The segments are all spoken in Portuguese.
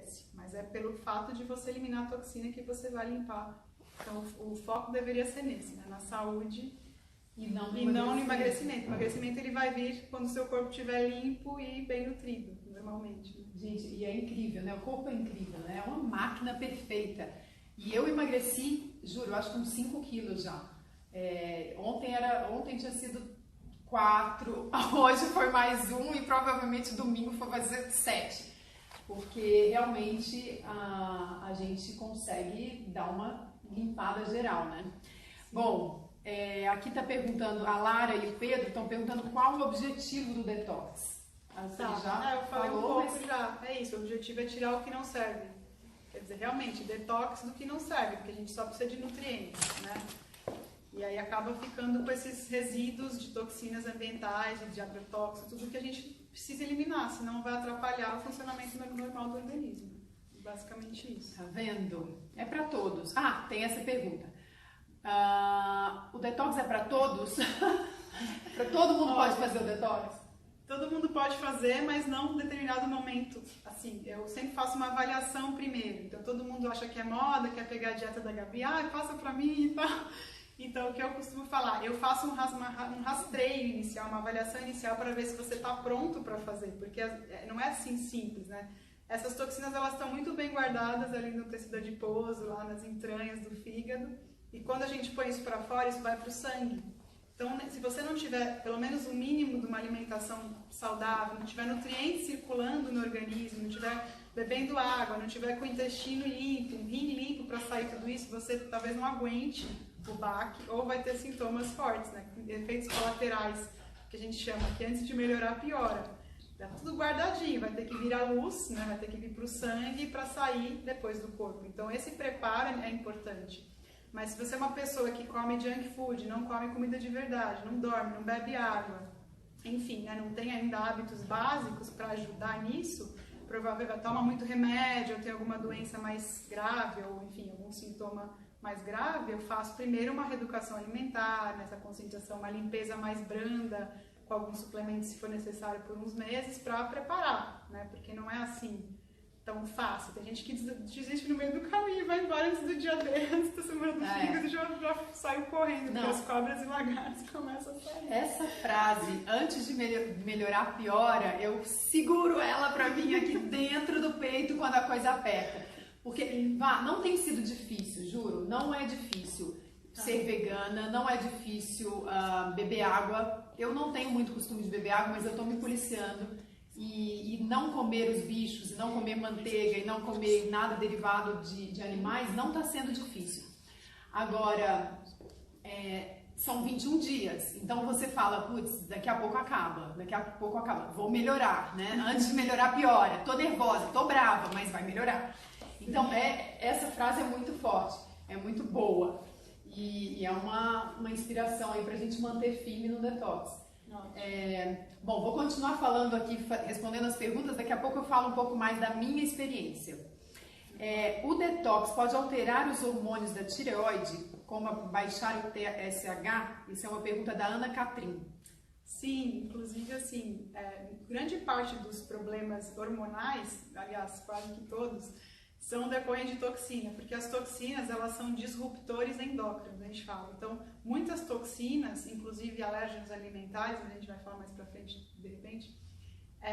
emagrece, mas é pelo fato de você eliminar a toxina que você vai limpar. Então o foco deveria ser nesse, né? Na saúde e não no emagrecimento. O emagrecimento ele vai vir quando o seu corpo estiver limpo e bem nutrido, normalmente. Gente, e é incrível, né? O corpo é incrível, né? É uma máquina perfeita. E eu emagreci, juro, acho que uns 5 quilos já. Ontem tinha sido 4, hoje foi mais 1 e provavelmente domingo foi fazer 7. Porque realmente a gente consegue dar uma limpada geral, né? Bom, aqui tá perguntando, a Lara e o Pedro estão perguntando qual o objetivo do detox. Eu falei um pouco já. É isso, o objetivo é tirar o que não serve. Quer dizer, realmente, detox do que não serve, porque a gente só precisa de nutrientes, né? E aí acaba ficando com esses resíduos de toxinas ambientais, de agrotóxicos, tudo que a gente precisa eliminar, senão vai atrapalhar o funcionamento normal do organismo. Basicamente isso. Tá vendo? É para todos. Ah, tem essa pergunta. O detox é para todos? Para todo mundo pode fazer o detox? Todo mundo pode fazer, mas não em determinado momento. Assim, eu sempre faço uma avaliação primeiro. Então todo mundo acha que é moda, quer pegar a dieta da Gabi, faça pra mim e tal. Então o que eu costumo falar, eu faço um rastreio inicial, uma avaliação inicial para ver se você está pronto para fazer, porque não é assim simples, né? Essas toxinas elas estão muito bem guardadas ali no tecido adiposo, lá nas entranhas do fígado, e quando a gente põe isso para fora, isso vai para o sangue. Então, se você não tiver pelo menos o mínimo de uma alimentação saudável, não tiver nutrientes circulando no organismo, não tiver bebendo água, não tiver com o intestino limpo, um rim limpo para sair tudo isso, você talvez não aguente o baque ou vai ter sintomas fortes, né? Efeitos colaterais, que a gente chama, que antes de melhorar piora. Tá tudo guardadinho, vai ter que vir à luz, né? Vai ter que vir para o sangue para sair depois do corpo. Então, esse preparo é importante. Mas se você é uma pessoa que come junk food, não come comida de verdade, não dorme, não bebe água, enfim, né, não tem ainda hábitos básicos para ajudar nisso, provavelmente toma muito remédio, ou tem alguma doença mais grave, ou enfim, algum sintoma mais grave, eu faço primeiro uma reeducação alimentar, nessa conscientização, uma limpeza mais branda, com alguns suplementos se for necessário por uns meses, para preparar, né, porque não é assim tão fácil. Tem gente que desiste no meio do caminho, vai embora antes do dia dele, antes da semana do fígado, já saiu correndo, porque as cobras e lagartos começam a sair. Essa frase, antes de melhorar, piora, eu seguro ela pra mim aqui dentro do peito quando a coisa aperta. Porque, não tem sido difícil, juro, não é difícil ser vegana, não é difícil beber água. Eu não tenho muito costume de beber água, mas eu tô me policiando. E não comer os bichos, não comer manteiga e não comer nada derivado de animais não está sendo difícil. Agora, são 21 dias, então você fala, putz, daqui a pouco acaba, vou melhorar, né? Antes de melhorar piora, tô nervosa, tô brava, mas vai melhorar. Então, essa frase é muito forte, é muito boa e é uma inspiração aí pra gente manter firme no detox. Bom, vou continuar falando aqui, respondendo as perguntas, daqui a pouco eu falo um pouco mais da minha experiência. O detox pode alterar os hormônios da tireoide, como baixar o TSH? Isso é uma pergunta da Ana Catrim. Sim, inclusive assim, grande parte dos problemas hormonais, aliás, quase que todos, são decorrentes de toxina, porque as toxinas, elas são disruptores endócrinos, a gente fala. Então, muitas toxinas, inclusive alérgenos alimentares, a gente vai falar mais pra frente, de repente,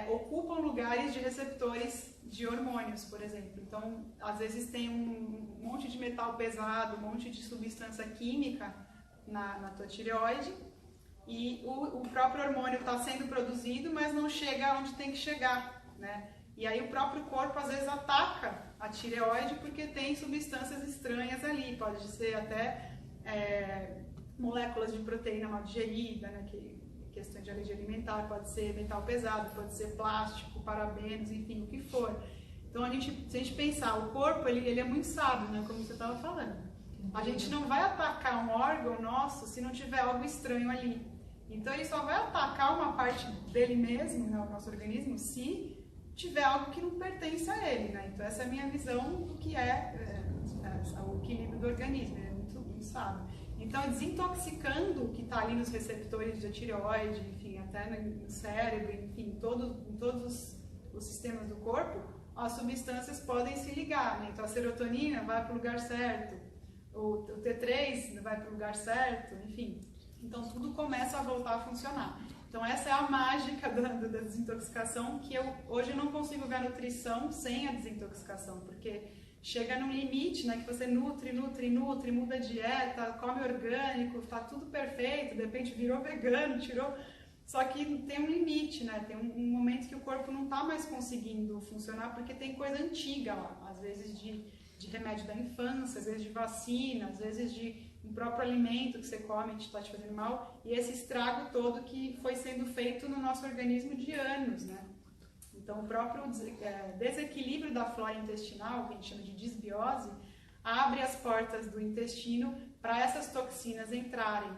ocupam lugares de receptores de hormônios, por exemplo. Então, às vezes tem um monte de metal pesado, um monte de substância química na tua tireoide, e o próprio hormônio está sendo produzido, mas não chega onde tem que chegar, né? E aí o próprio corpo às vezes ataca a tireoide porque tem substâncias estranhas ali, pode ser até moléculas de proteína mal digerida, né, que questão de alergia alimentar, pode ser metal pesado, pode ser plástico, parabenos, enfim, o que for. Então se a gente pensar, o corpo ele é muito sábio, né, como você estava falando. A gente não vai atacar um órgão nosso se não tiver algo estranho ali. Então ele só vai atacar uma parte dele mesmo, né, o nosso organismo, se tiver algo que não pertence a ele, né? Então essa é a minha visão do que o equilíbrio do organismo, é muito sábio. Então desintoxicando o que está ali nos receptores da tireoide, enfim, até no cérebro, enfim, em todos os sistemas do corpo, as substâncias podem se ligar, né? Então a serotonina vai para o lugar certo, o T3 vai para o lugar certo, enfim. Então tudo começa a voltar a funcionar. Então essa é a mágica da desintoxicação, que eu hoje não consigo ver a nutrição sem a desintoxicação, porque chega num limite, né, que você nutre, muda a dieta, come orgânico, tá tudo perfeito, de repente virou vegano, tirou... Só que tem um limite, né? Tem um momento que o corpo não está mais conseguindo funcionar porque tem coisa antiga lá, às vezes de remédio da infância, às vezes de vacina, às vezes de um próprio alimento que você come que está te fazendo mal, e esse estrago todo que foi sendo feito no nosso organismo de anos, né? Então o próprio desequilíbrio da flora intestinal, que a gente chama de disbiose, abre as portas do intestino para essas toxinas entrarem,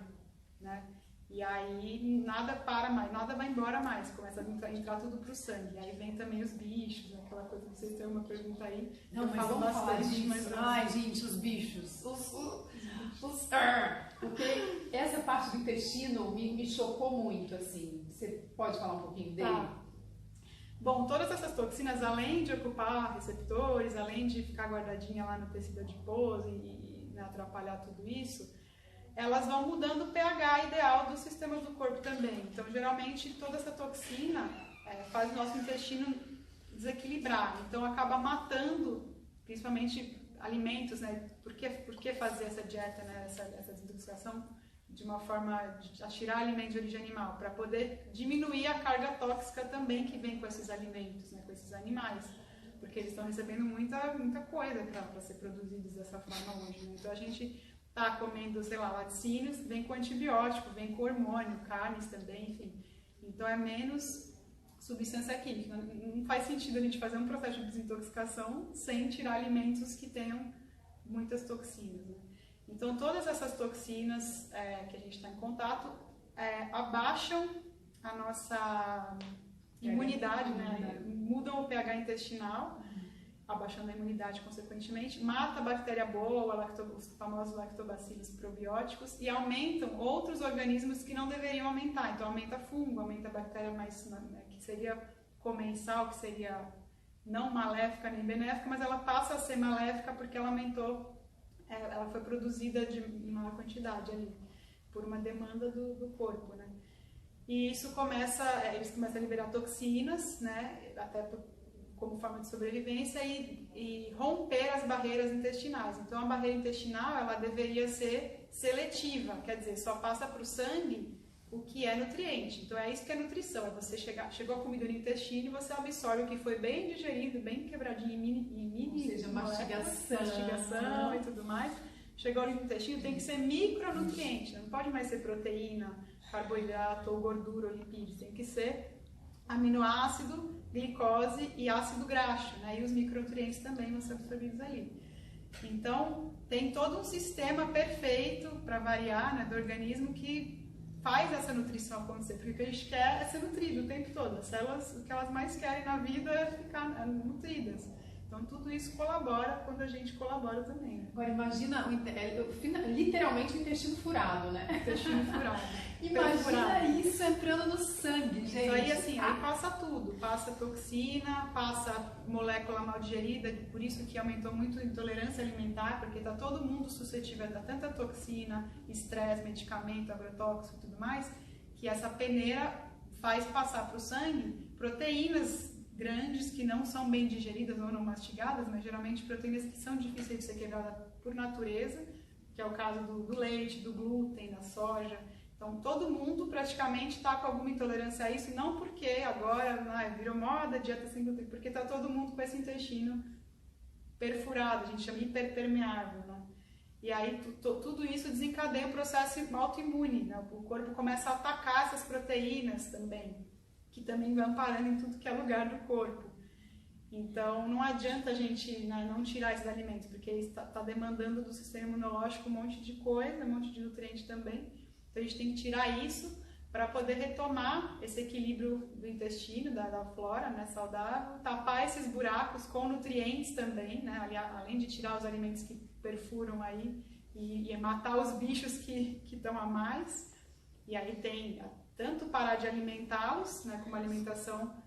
né? E aí nada para mais, nada vai embora mais, começa a entrar tudo pro sangue. Aí vem também os bichos, aquela coisa que vocês têm uma pergunta aí. Não, mas vamos falar disso. Ai, gente, os bichos. Porque essa parte do intestino me chocou muito, assim. Você pode falar um pouquinho dele? Tá. Bom, todas essas toxinas, além de ocupar receptores, além de ficar guardadinha lá no tecido adiposo e atrapalhar tudo isso, elas vão mudando o pH ideal dos sistemas do corpo também. Então, geralmente, toda essa toxina faz o nosso intestino desequilibrar. Então, acaba matando, principalmente, alimentos, né? Por que fazer essa dieta, né? Essa desintoxicação de uma forma de tirar alimentos de origem animal? Para poder diminuir a carga tóxica também que vem com esses alimentos, né? Com esses animais. Porque eles estão recebendo muita coisa para ser produzidos dessa forma hoje, né? Então, a gente tá comendo, sei lá, laticínios, vem com antibiótico, vem com hormônio, carnes também, enfim. Então é menos substância química. Não faz sentido a gente fazer um processo de desintoxicação sem tirar alimentos que tenham muitas toxinas, né? Então todas essas toxinas que a gente está em contato abaixam a nossa imunidade, né? Mudam o pH intestinal, abaixando a imunidade consequentemente, mata a bactéria boa, os famosos lactobacilos probióticos, e aumentam outros organismos que não deveriam aumentar. Então aumenta fungo, aumenta a bactéria mais, né, que seria comensal, que seria não maléfica nem benéfica, mas ela passa a ser maléfica porque ela aumentou, ela foi produzida em maior quantidade ali, por uma demanda do corpo, né? E isso eles começam a liberar toxinas, né, até como forma de sobrevivência e romper as barreiras intestinais. Então, a barreira intestinal, ela deveria ser seletiva, quer dizer, só passa para o sangue o que é nutriente. Então, é isso que é nutrição, é você chegou a comida no intestino e você absorve o que foi bem digerido, bem quebradinho em mini ou seja, mastigação e tudo mais. Chegou no intestino, tem que ser micronutriente, não pode mais ser proteína, carboidrato ou gordura ou lipídio, tem que ser aminoácido, glicose e ácido graxo, né? E os micronutrientes também vão ser absorvidos ali. Então, tem todo um sistema perfeito, para variar, né, do organismo que faz essa nutrição acontecer, porque o que a gente quer é ser nutrido o tempo todo. As células, o que elas mais querem na vida é ficar nutridas. Então, tudo isso colabora quando a gente colabora também. Agora, imagina literalmente o intestino furado, né? Intestino furado. Imagina isso entrando no sangue, gente. Então, aí, assim, aí passa tudo. Passa toxina, passa molécula mal digerida, por isso que aumentou muito a intolerância alimentar, porque está todo mundo suscetível a tanta toxina, estresse, medicamento, agrotóxico e tudo mais, que essa peneira faz passar para o sangue proteínas grandes que não são bem digeridas ou não mastigadas, mas geralmente proteínas que são difíceis de ser quebradas por natureza, que é o caso do leite, do glúten, da soja. Então todo mundo praticamente está com alguma intolerância a isso, e não porque agora virou moda, dieta sem glúten, porque está todo mundo com esse intestino perfurado, a gente chama hiperpermeável, né? E aí tudo isso desencadeia o processo autoimune, né? O corpo começa a atacar essas proteínas também, que também vão parando em tudo que é lugar do corpo. Então, não adianta a gente não tirar esses alimentos, porque está demandando do sistema imunológico um monte de coisa, um monte de nutriente também. Então, a gente tem que tirar isso para poder retomar esse equilíbrio do intestino, da flora, né, saudável, tapar esses buracos com nutrientes também, né, além de tirar os alimentos que perfuram aí e matar os bichos que estão a mais. E aí tem tanto parar de alimentá-los, né, com uma alimentação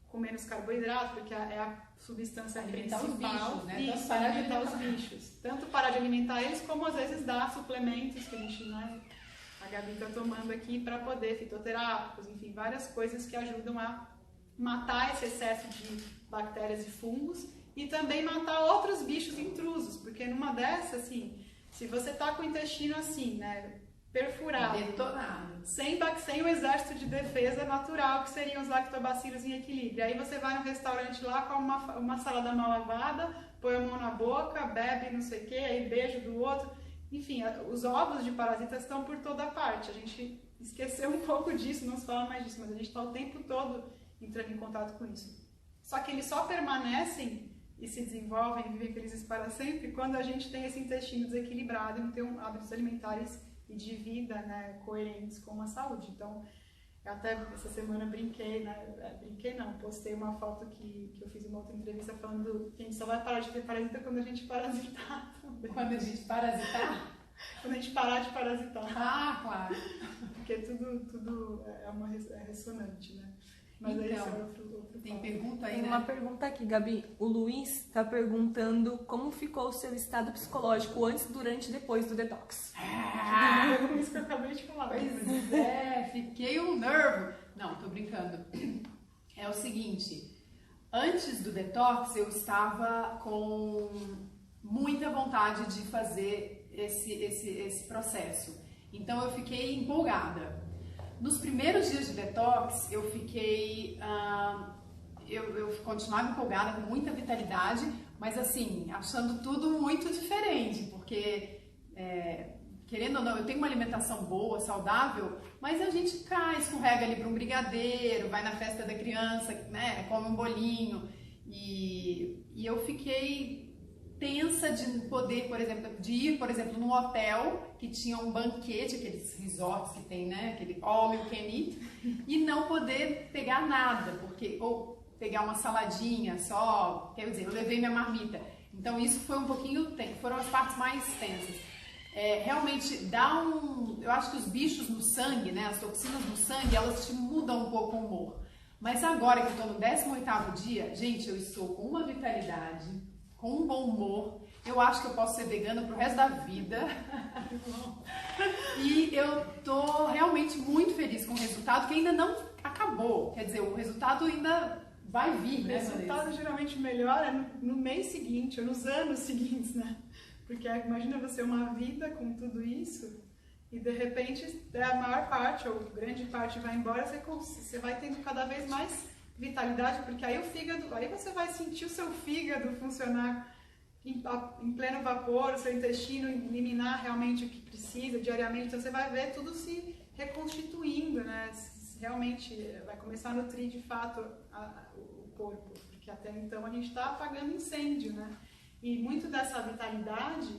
com menos carboidrato, porque é a substância alimentar principal. Os bichos, né? Isso, para alimentar os bichos. Tanto parar de alimentar eles, como às vezes dar suplementos que a gente, né, a Gabi está tomando aqui para poder, fitoterápicos, enfim, várias coisas que ajudam a matar esse excesso de bactérias e fungos e também matar outros bichos intrusos, porque numa dessas, assim, se você tá com o intestino assim, né, perfurado, detonado, sem o exército de defesa natural, que seriam os lactobacilos em equilíbrio. Aí você vai no restaurante lá, come uma salada mal lavada, põe a mão na boca, bebe não sei o que, aí beijo do outro. Enfim, os ovos de parasitas estão por toda parte. A gente esqueceu um pouco disso, não se fala mais disso, mas a gente está o tempo todo entrando em contato com isso. Só que eles só permanecem e se desenvolvem e vivem felizes para sempre quando a gente tem esse intestino desequilibrado e não tem hábitos alimentares e de vida, né, coerentes com a saúde. Então, eu até essa semana brinquei, né, postei uma foto que eu fiz uma outra entrevista falando que a gente só vai parar de ter parasita quando a gente parasitar também. Quando a gente parasitar? Quando a gente parar de parasitar. Ah, claro. Porque tudo é ressonante, né? Mas então, aí isso é outro tem ponto. pergunta aí, Tem né? uma pergunta aqui, Gabi. O Luiz está perguntando como ficou o seu estado psicológico antes, durante e depois do detox. Isso que eu acabei de falar. Pois é, fiquei um nervo. Não, tô brincando. É o seguinte, antes do detox eu estava com muita vontade de fazer esse processo. Então eu fiquei empolgada. Nos primeiros dias de detox, eu fiquei... eu continuava empolgada, com muita vitalidade, mas assim, achando tudo muito diferente, porque, querendo ou não, eu tenho uma alimentação boa, saudável, mas a gente cai, escorrega ali para um brigadeiro, vai na festa da criança, né, come um bolinho, e eu fiquei tensa de poder, de ir, por exemplo, num hotel que tinha um banquete, aqueles resorts que tem, né, aquele all you can eat, e não poder pegar nada, ou pegar uma saladinha só, quer dizer, eu levei minha marmita. Então isso foi um pouquinho tenso, foram as partes mais tensas. Realmente eu acho que os bichos no sangue, né, as toxinas no sangue, elas te mudam um pouco o humor. Mas agora que eu estou no 18º dia, gente, eu estou com uma vitalidade, com um bom humor, eu acho que eu posso ser vegana pro resto da vida. E eu tô realmente muito feliz com o resultado, que ainda não acabou. Quer dizer, o resultado ainda vai vir, né? O resultado geralmente melhora no mês seguinte, ou nos anos seguintes, né? Porque imagina você uma vida com tudo isso e de repente a maior parte, ou grande parte vai embora, você vai tendo cada vez mais vitalidade, porque aí aí você vai sentir o seu fígado funcionar em pleno vapor, o seu intestino eliminar realmente o que precisa diariamente, então você vai ver tudo se reconstituindo, né? Realmente vai começar a nutrir de fato o corpo, porque até então a gente está apagando incêndio, né? E muito dessa vitalidade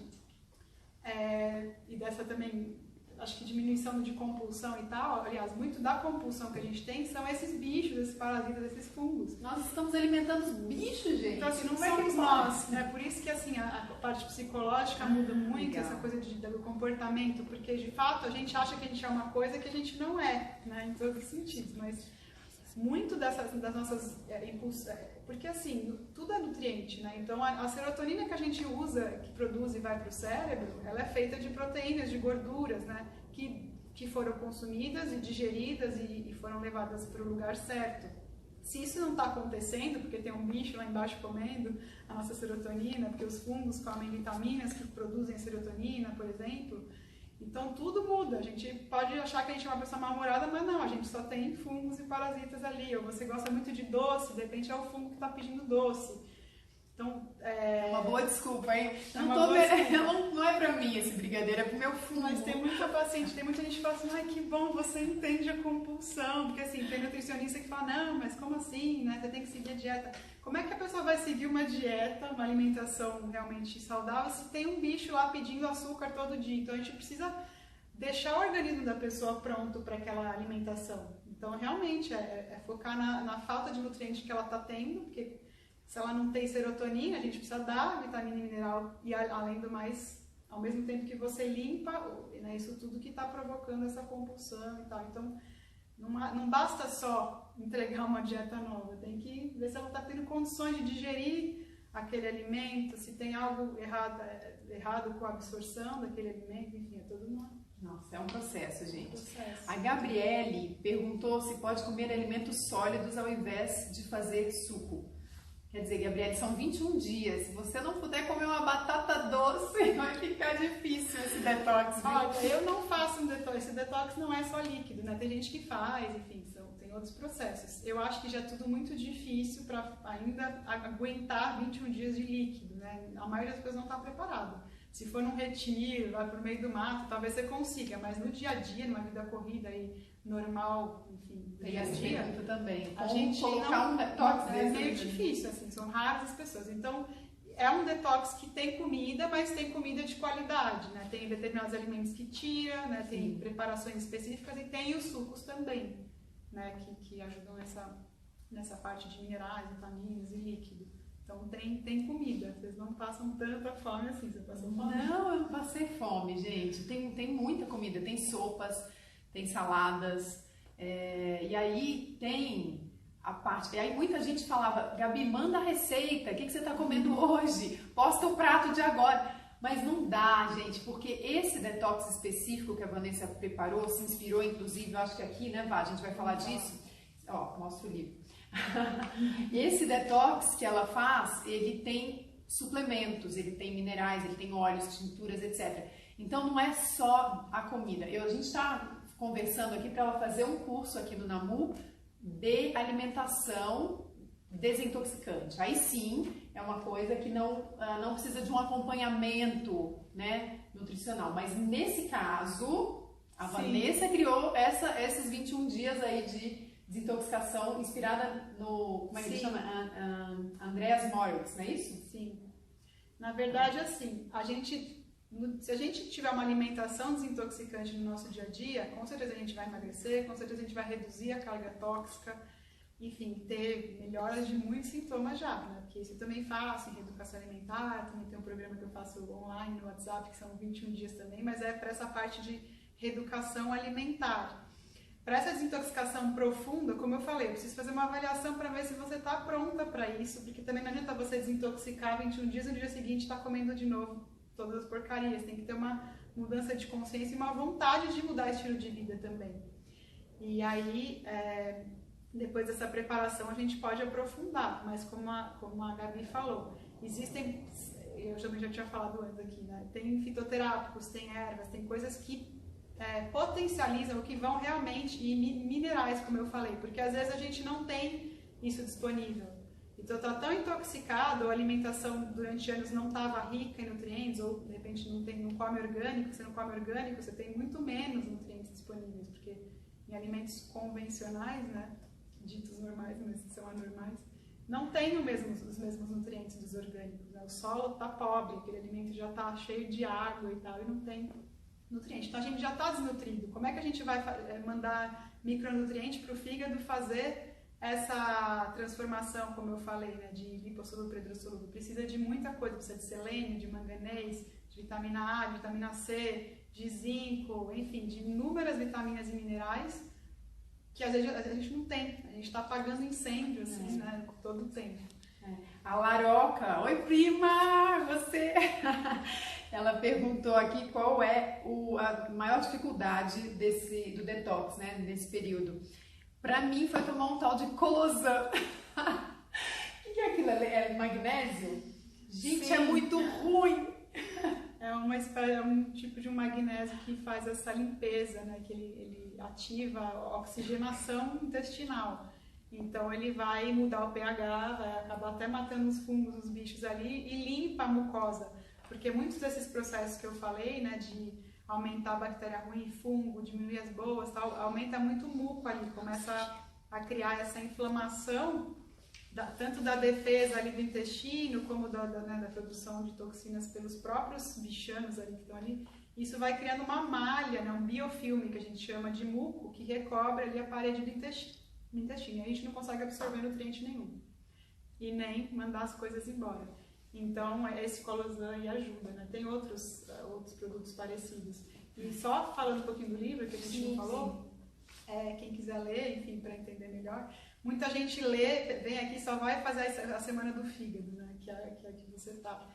e dessa também, acho que diminuição de compulsão e tal, aliás, muito da compulsão que a gente tem são esses bichos, esses parasitas, esses fungos. Nós estamos alimentando os bichos, gente. Então, assim, não somos nós, né? Por isso que, assim, a parte psicológica muda muito, legal. essa coisa do comportamento, porque, de fato, a gente acha que a gente é uma coisa que a gente não é, né? Em todos os sentidos, mas muito das nossas impulsos... Porque, assim, tudo é nutriente, né? Então, a serotonina que a gente usa, que produz e vai para o cérebro, ela é feita de proteínas, de gorduras, né? Que foram consumidas e digeridas e foram levadas para o lugar certo. Se isso não está acontecendo, porque tem um bicho lá embaixo comendo a nossa serotonina, porque os fungos comem vitaminas que produzem serotonina, por exemplo, então tudo muda. A gente pode achar que a gente é uma pessoa mal-humorada, mas não, a gente só tem fungos e parasitas ali. Ou você gosta muito de doce, de repente é o fungo que está pedindo doce. Então, uma boa desculpa, hein? Desculpa. Não é pra mim esse brigadeiro, é pro meu fungo. Mas tem muita paciente, tem muita gente que fala assim, ai, que bom, você entende a compulsão. Porque assim, tem nutricionista que fala, não, mas como assim, né? Você tem que seguir a dieta. Como é que a pessoa vai seguir uma dieta, uma alimentação realmente saudável, se tem um bicho lá pedindo açúcar todo dia? Então a gente precisa deixar o organismo da pessoa pronto para aquela alimentação. Então realmente é focar na falta de nutrientes que ela está tendo, porque se ela não tem serotonina, a gente precisa dar vitamina e mineral e além do mais, ao mesmo tempo que você limpa, né, isso tudo que está provocando essa compulsão e tal. Então, Não basta só entregar uma dieta nova, tem que ver se ela está tendo condições de digerir aquele alimento, se tem algo errado com a absorção daquele alimento, enfim, é todo mundo. Nossa, é um processo, gente. Processo. A Gabriele perguntou se pode comer alimentos sólidos ao invés de fazer suco. Quer dizer, Gabriele, são 21 dias. Se você não puder comer uma batata doce, vai ficar difícil esse detox. Olha, eu não faço um detox. Esse detox não é só líquido, né? Tem gente que faz, enfim, tem outros processos. Eu acho que já é tudo muito difícil para ainda aguentar 21 dias de líquido, né? A maioria das pessoas não está preparada. Se for num retiro, vai por meio do mato, talvez você consiga, mas no dia a dia, numa vida corrida aí, normal, enfim, do dia a dia, também. a gente colocar não, um detox é meio difícil, assim, são raras as pessoas. Então, é um detox que tem comida, mas tem comida de qualidade, né? Tem determinados alimentos que tira, né? Tem preparações específicas e tem os sucos também, né? Que ajudam nessa parte de minerais, vitaminas e líquido. Então tem comida, vocês não passam tanta fome assim, você passou fome? Não, eu não passei fome, gente. Tem muita comida, tem sopas, tem saladas, e aí tem a parte... E aí muita gente falava, Gabi, manda a receita, o que você está comendo hoje? Posta o prato de agora. Mas não dá, gente, porque esse detox específico que a Vanessa preparou, se inspirou, inclusive, eu acho que aqui, né, Vá, a gente vai falar disso. Ó, mostra o livro. Esse detox que ela faz, ele tem suplementos, ele tem minerais, ele tem óleos, tinturas, etc. Então não é só a comida. A gente está conversando aqui para ela fazer um curso aqui no NAMU de alimentação desintoxicante. Aí sim é uma coisa que não precisa de um acompanhamento, né, nutricional. Mas nesse caso, a Vanessa criou esses 21 dias aí de desintoxicação inspirada no, como é que ele chama? Andreas Moritz, não é isso? Sim. Na verdade, assim, se a gente tiver uma alimentação desintoxicante no nosso dia a dia, com certeza a gente vai emagrecer, com certeza a gente vai reduzir a carga tóxica, enfim, ter melhoras de muitos sintomas já, né? Porque isso eu também faço em reeducação alimentar, também tem um programa que eu faço online no WhatsApp, que são 21 dias também, mas é para essa parte de reeducação alimentar. Para essa desintoxicação profunda, como eu falei, eu preciso fazer uma avaliação para ver se você está pronta para isso, porque também não adianta você desintoxicar 21 dias e no dia seguinte estar comendo de novo todas as porcarias. Tem que ter uma mudança de consciência e uma vontade de mudar o estilo de vida também. E aí, depois dessa preparação, a gente pode aprofundar, mas como a Gabi falou, existem, eu também já tinha falado antes aqui, né? Tem fitoterápicos, tem ervas, tem coisas que potencializam o que vão realmente, e minerais, como eu falei, porque às vezes a gente não tem isso disponível. Então tá tão intoxicado, ou a alimentação durante anos não estava rica em nutrientes, ou de repente não come orgânico, você não come orgânico, você tem muito menos nutrientes disponíveis, porque em alimentos convencionais, né, ditos normais, mas são anormais, não tem os mesmos nutrientes dos orgânicos, né? O solo está pobre, aquele alimento já está cheio de água e tal, e não tem nutriente. Então a gente já está desnutrido. Como é que a gente vai mandar micronutriente para o fígado fazer essa transformação, como eu falei, né, de lipossolúvel para hidrossolúvel? Precisa de muita coisa, precisa de selênio, de manganês, de vitamina A, de vitamina C, de zinco, enfim, de inúmeras vitaminas e minerais que às vezes a gente não tem. A gente está apagando incêndio, assim, né, todo o tempo. A Laroca, oi prima, você... Ela perguntou aqui qual é a maior dificuldade do detox, né, nesse período. Pra mim foi tomar um tal de Colosan. O que é aquilo? É magnésio? Gente, Sim. É muito ruim. É um tipo de magnésio que faz essa limpeza, né, que ele ativa a oxigenação intestinal. Então ele vai mudar o pH, vai acabar até matando os fungos, os bichos ali, e limpa a mucosa. Porque muitos desses processos que eu falei, né, de aumentar a bactéria ruim, fungo, diminuir as boas, tal, aumenta muito o muco ali, começa a criar essa inflamação, tanto da defesa ali do intestino, como da produção de toxinas pelos próprios bichanos ali que estão ali. Isso vai criando uma malha, né, um biofilme, que a gente chama de muco, que recobre ali a parede do intestino. E a gente não consegue absorver nutriente nenhum. E nem mandar as coisas embora. Então, esse Colosan aí ajuda, né? Tem outros produtos parecidos. E só falando um pouquinho do livro, que a gente não falou, quem quiser ler, enfim, para entender melhor. Muita gente lê, vem aqui só vai fazer a semana do fígado, né? Que é que você tá,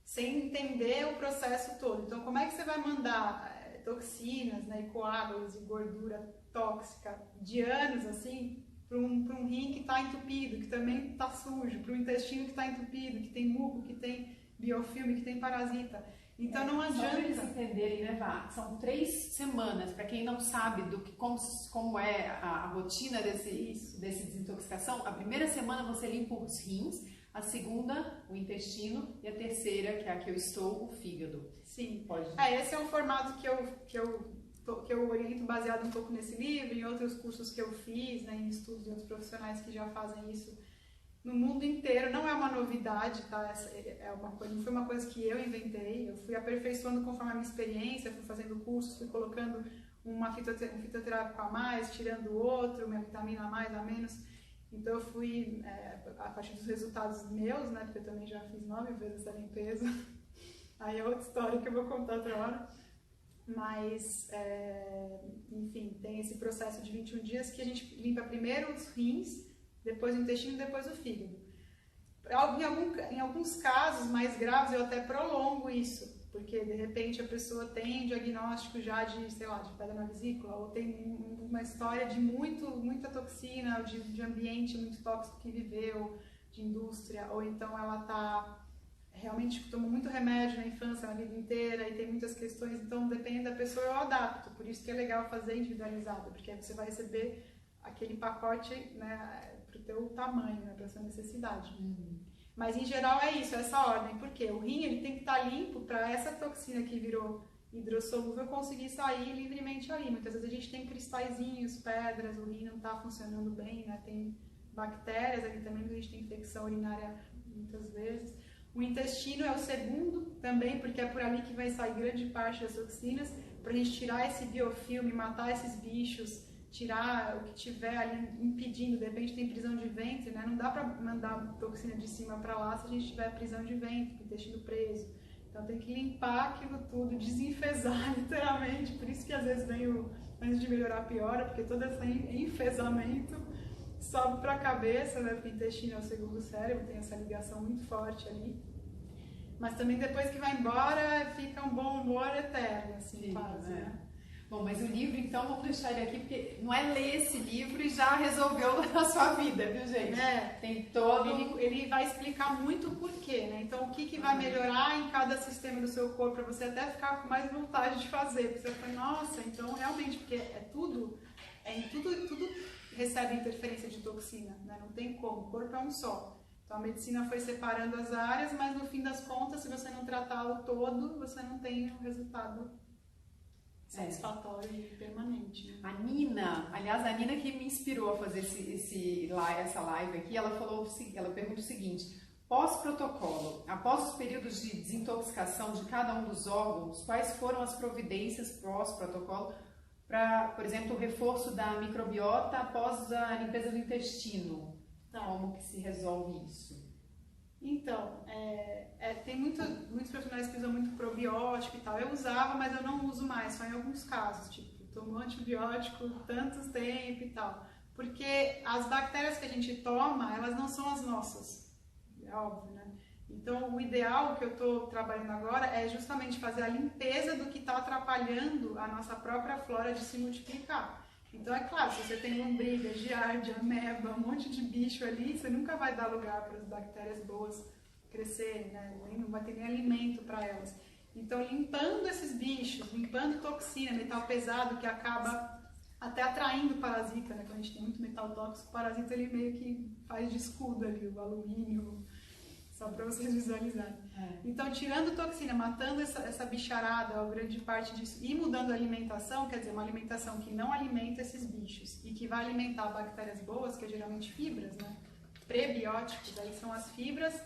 sem entender o processo todo. Então, como é que você vai mandar toxinas, né, e coágulos e gordura tóxica de anos, assim, para um rim que está entupido, que também está sujo, para um intestino que está entupido, que tem muco, que tem biofilme, que tem parasita. Então não adianta. Só para eles entenderem, né, Vá? São 3 semanas, para quem não sabe como é a rotina desse desintoxicação. A primeira semana você limpa os rins, a segunda o intestino e a terceira, que é a que eu estou, o fígado. Sim. Pode. Esse é um formato que eu oriento baseado um pouco nesse livro, em outros cursos que eu fiz, né, em estudos de outros profissionais que já fazem isso no mundo inteiro. Não é uma novidade, tá? Não foi uma coisa que eu inventei. Eu fui aperfeiçoando conforme a minha experiência, fui fazendo cursos, fui colocando um fitoterápico a mais, tirando o outro, uma vitamina a mais, a menos. Então eu fui, a partir dos resultados meus, né, porque eu também já fiz 9 vezes essa limpeza. Aí é outra história que eu vou contar outra hora. Mas, enfim, tem esse processo de 21 dias que a gente limpa primeiro os rins, depois o intestino e depois o fígado. Em alguns casos mais graves eu até prolongo isso, porque de repente a pessoa tem diagnóstico já de, sei lá, de pedra na vesícula, ou tem uma história de muita toxina, de ambiente muito tóxico que viveu, de indústria, ou então ela realmente tomou muito remédio na infância, na vida inteira, e tem muitas questões, então depende da pessoa, eu adapto. Por isso que é legal fazer individualizado, porque aí você vai receber aquele pacote, né, pro teu tamanho, né, pra sua necessidade. Mas em geral é isso, essa ordem. Por quê? O rim ele tem que estar limpo para essa toxina que virou hidrossolúvel conseguir sair livremente ali. Muitas vezes a gente tem cristalzinhos, pedras, o rim não está funcionando bem, né? Tem bactérias ali também, a gente tem infecção urinária muitas vezes. O intestino é o segundo também, porque é por ali que vai sair grande parte das toxinas, para a gente tirar esse biofilme, matar esses bichos, tirar o que tiver ali impedindo. De repente tem prisão de ventre, né? Não dá para mandar toxina de cima para lá se a gente tiver prisão de ventre, intestino preso. Então tem que limpar aquilo tudo, desenfesar literalmente. Por isso que às vezes antes de melhorar piora, porque todo esse enfesamento sobe para a cabeça, né? Porque o intestino é o segundo cérebro, tem essa ligação muito forte ali. Mas também depois que vai embora, fica um bom humor eterno, assim, sim, quase, né? Bom, mas o livro, então, vamos deixar ele aqui, porque não é ler esse livro e já resolveu a sua vida, viu, gente? Tem todo... Ele vai explicar muito o porquê, né? Então, o que vai melhorar em cada sistema do seu corpo, para você até ficar com mais vontade de fazer. Porque você fala, nossa, então, realmente, porque tudo recebe interferência de toxina, né? Não tem como, o corpo é um só. Então, a medicina foi separando as áreas, mas no fim das contas, se você não tratar o todo, você não tem o resultado satisfatório e permanente. Né? A Nina que me inspirou a fazer essa live aqui, ela pergunta o seguinte: pós-protocolo, após os períodos de desintoxicação de cada um dos órgãos, quais foram as providências pós-protocolo para, por exemplo, o reforço da microbiota após a limpeza do intestino? Como que se resolve isso? Então, tem muitos profissionais que usam muito probiótico e tal. Eu usava, mas eu não uso mais, só em alguns casos. Tipo, tomo antibiótico tantos tempo e tal. Porque as bactérias que a gente toma, elas não são as nossas. É óbvio, né? Então, o ideal que eu estou trabalhando agora é justamente fazer a limpeza do que está atrapalhando a nossa própria flora de se multiplicar. Então, é claro, se você tem lombriga, giardia, ameba, um monte de bicho ali, você nunca vai dar lugar para as bactérias boas crescerem, né? Não vai ter nem alimento para elas. Então, limpando esses bichos, limpando toxina, metal pesado, que acaba até atraindo parasita, né? Quando a gente tem muito metal tóxico, o parasita ele meio que faz de escudo ali, o alumínio, só para vocês visualizarem. Então, tirando toxina, matando essa bicharada, a grande parte disso, e mudando a alimentação, quer dizer, uma alimentação que não alimenta esses bichos e que vai alimentar bactérias boas, que é geralmente fibras, né? Prebióticos, aí são as fibras,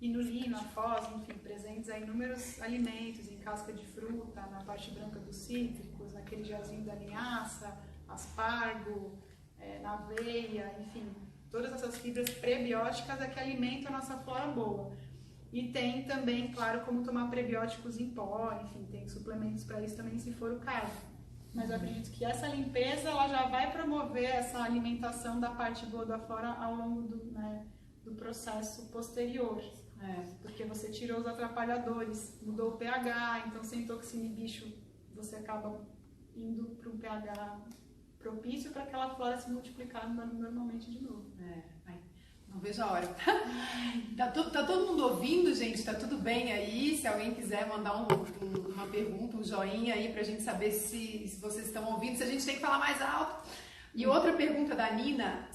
inulina, fósforo, enfim, presentes em inúmeros alimentos, em casca de fruta, na parte branca dos cítricos, naquele gelzinho da linhaça, aspargo, na aveia, enfim. Todas essas fibras prebióticas é que alimentam a nossa flora boa. E tem também, claro, como tomar prebióticos em pó, enfim, tem suplementos para isso também, se for o caso. Mas eu acredito que essa limpeza ela já vai promover essa alimentação da parte boa da flora ao longo do processo posterior. Porque você tirou os atrapalhadores, mudou o pH, então sem toxina e bicho você acaba indo para um pH propício para aquela flora se multiplicar normalmente de novo. Não vejo a hora. Tá todo mundo ouvindo, gente? Tá tudo bem aí? Se alguém quiser mandar uma pergunta, um joinha aí pra gente saber se vocês estão ouvindo, se a gente tem que falar mais alto. E outra pergunta da Nina,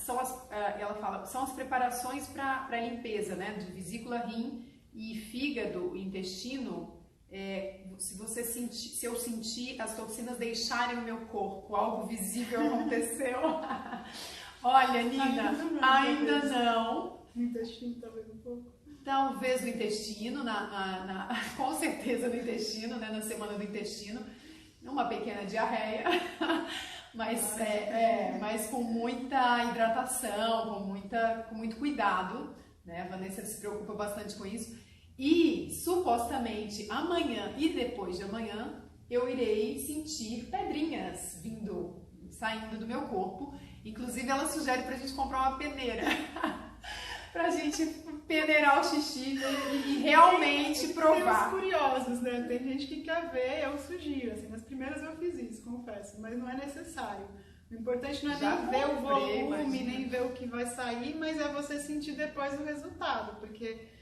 ela fala, são as preparações para limpeza, né? De vesícula, rim e fígado, intestino. Se eu sentir as toxinas deixarem o meu corpo, algo visível aconteceu. Olha, Nina, ainda não. No intestino, talvez um pouco. Talvez no intestino, com certeza no intestino, né? Na semana do intestino, uma pequena diarreia, mas com muita hidratação, com muito cuidado, né? A Vanessa se preocupa bastante com isso. E supostamente amanhã e depois de amanhã eu irei sentir pedrinhas saindo do meu corpo. Inclusive, ela sugere pra gente comprar uma peneira pra gente peneirar o xixi e realmente provar. Tem os curiosos, né? Tem gente que quer ver, eu sugiro. Assim, nas primeiras eu fiz isso, confesso, mas não é necessário. O importante não é nem ver o volume, nem ver o que vai sair, mas é você sentir depois o resultado, porque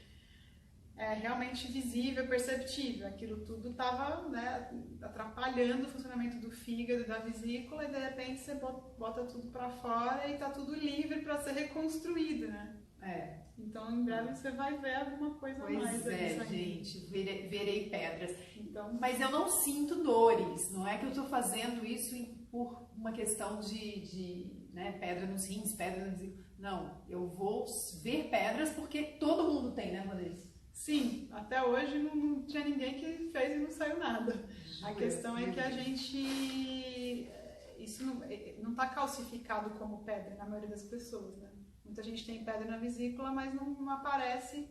é realmente visível, perceptível. Aquilo tudo estava, né, atrapalhando o funcionamento do fígado e da vesícula e de repente você bota tudo para fora e está tudo livre para ser reconstruído, né? Então em breve você vai ver alguma coisa mais. Pois gente, verei pedras. Então, mas eu não sinto dores, não é que eu estou fazendo isso por uma questão de pedra nos rins, pedra nos... Não, eu vou ver pedras porque todo mundo tem, né, Vanessa? Sim, até hoje não tinha ninguém que fez e não saiu nada. A questão é que a gente... Isso não está calcificado como pedra na maioria das pessoas, né? Muita gente tem pedra na vesícula, mas não aparece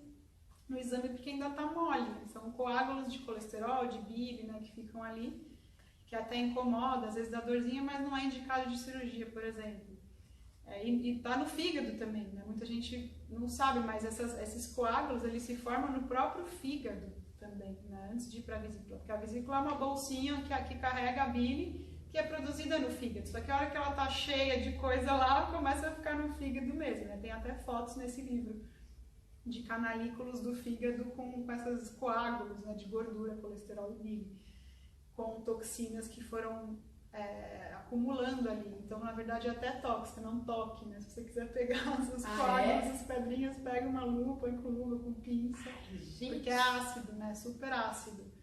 no exame porque ainda está mole. São coágulos de colesterol, de bile, né, que ficam ali, que até incomoda, às vezes dá dorzinha, mas não é indicado de cirurgia, por exemplo. E tá no fígado também, né? Muita gente não sabe, mas esses coágulos, eles se formam no próprio fígado também, né? Antes de ir para a vesícula. Porque a vesícula é uma bolsinha que carrega a bile, que é produzida no fígado. Só que a hora que ela tá cheia de coisa lá, começa a ficar no fígado mesmo, né? Tem até fotos nesse livro de canalículos do fígado com esses coágulos, né? De gordura, colesterol e bile, com toxinas que foram acumulando ali. Então, na verdade, é até tóxica, não toque, né? Se você quiser pegar os coágulos, as pedrinhas, pega uma lupa, põe com luva, com pinça, porque é ácido, né? Super ácido.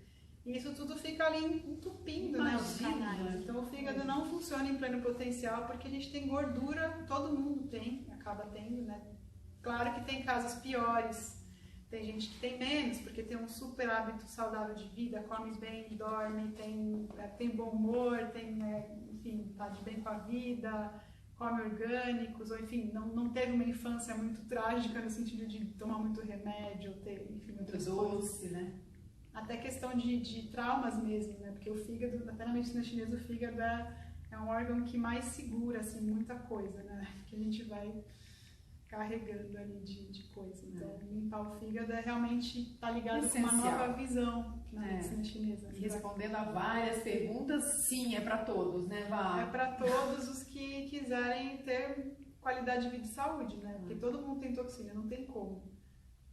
E isso tudo fica ali entupindo, né, os canais. Então o fígado não funciona em pleno potencial porque a gente tem gordura, todo mundo acaba tendo, né? Claro que tem casos piores, tem gente que tem menos, porque tem um super hábito saudável de vida, come bem, dorme, tem bom humor, enfim, tá de bem com a vida, come orgânicos, ou enfim, não teve uma infância muito trágica no sentido de tomar muito remédio, ter, enfim, outras doce, né? Até questão de traumas mesmo, né? Porque o fígado, até na medicina chinesa, o fígado é um órgão que mais segura, assim, muita coisa, né? Que a gente vai carregando ali de coisa. Então, limpar o fígado realmente tá ligado com uma nova visão na medicina chinesa. E respondendo a várias perguntas, sim, é para todos, né, Vá? É para todos os que quiserem ter qualidade de vida e saúde, né? Porque todo mundo tem toxina, não tem como.